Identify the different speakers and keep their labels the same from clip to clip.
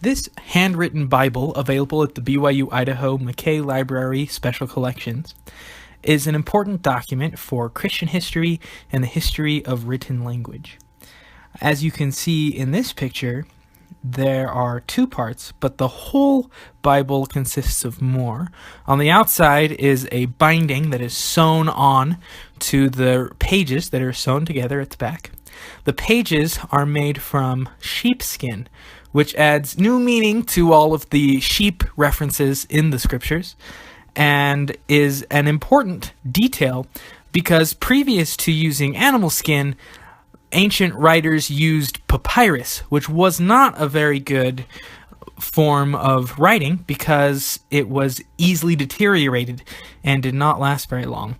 Speaker 1: This handwritten Bible, available at the BYU-Idaho McKay Library Special Collections, is an important document for Christian history and the history of written language. As you can see in this picture, there are two parts, but the whole Bible consists of more. On the outside is a binding that is sewn on to the pages that are sewn together at the back. The pages are made from sheepskin, which adds new meaning to all of the sheep references in the scriptures, and is an important detail because previous to using animal skin, ancient writers used papyrus, which was not a very good form of writing because it was easily deteriorated and did not last very long.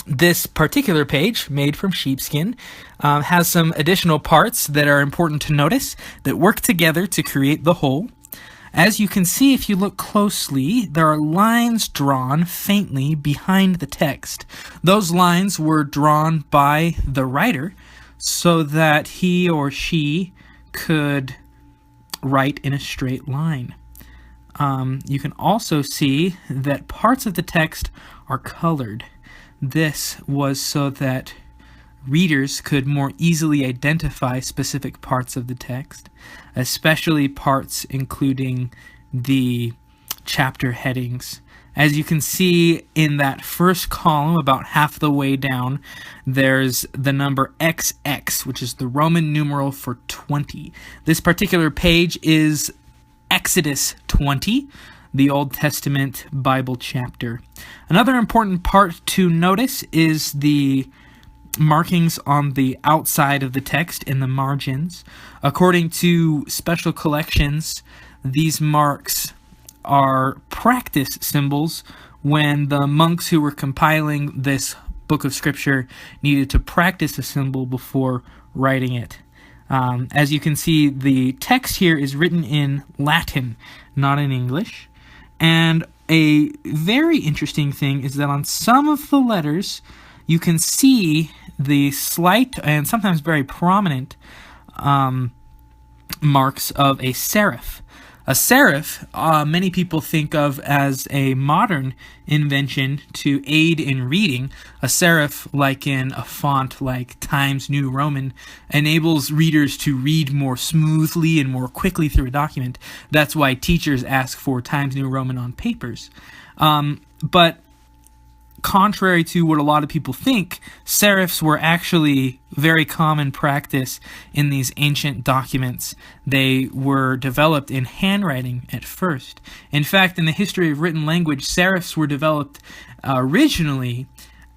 Speaker 1: This particular page, made from sheepskin, has some additional parts that are important to notice that work together to create the whole. As you can see, if you look closely, there are lines drawn faintly behind the text. Those lines were drawn by the writer so that he or she could write in a straight line. You can also see that parts of the text are colored. This was so that readers could more easily identify specific parts of the text, especially parts including the chapter headings. As you can see in that first column, about half the way down, there's the number XX, which is the Roman numeral for 20. This particular page is Exodus 20, the Old Testament Bible chapter. Another important part to notice is the markings on the outside of the text in the margins. According to special collections, these marks are practice symbols when the monks who were compiling this book of scripture needed to practice a symbol before writing it. As you can see, the text here is written in Latin, not in English. And a very interesting thing is that on some of the letters, you can see the slight and sometimes very prominent marks of a serif. A serif, many people think of as a modern invention to aid in reading. A serif, like in a font like Times New Roman, enables readers to read more smoothly and more quickly through a document. That's why teachers ask for Times New Roman on papers. But contrary to what a lot of people think, serifs were actually very common practice in these ancient documents. They were developed in handwriting at first. In fact, in the history of written language, serifs were developed originally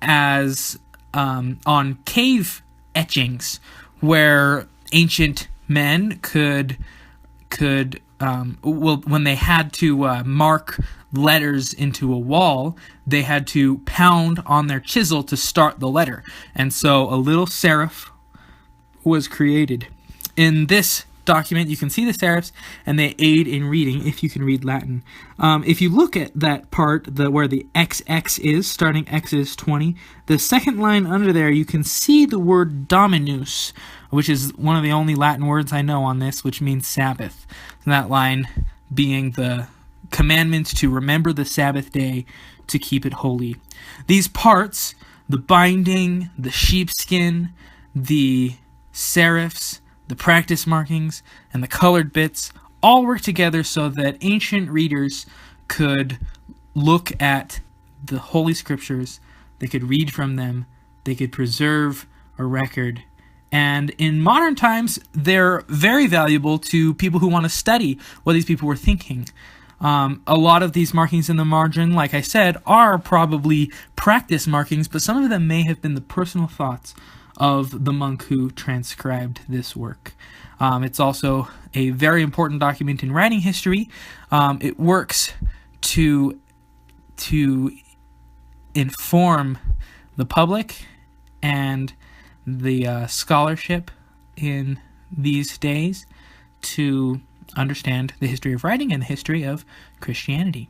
Speaker 1: as on cave etchings, where ancient men could when they had to mark letters into a wall, they had to pound on their chisel to start the letter. And so a little serif was created. In this document, you can see the serifs, and they aid in reading if you can read Latin. If you look at that part where the XX is, starting Exodus 20, the second line under there, you can see the word Dominus, which is one of the only Latin words I know on this, which means Sabbath. And that line being the commandment to remember the Sabbath day to keep it holy. These parts, the binding, the sheepskin, the serifs, the practice markings, and the colored bits all work together so that ancient readers could look at the Holy Scriptures, they could read from them, they could preserve a record. And in modern times, they're very valuable to people who want to study what these people were thinking. A lot of these markings in the margin, like I said, are probably practice markings, but some of them may have been the personal thoughts of the monk who transcribed this work. It's also a very important document in writing history. It works to inform the public and the scholarship in these days to understand the history of writing and the history of Christianity.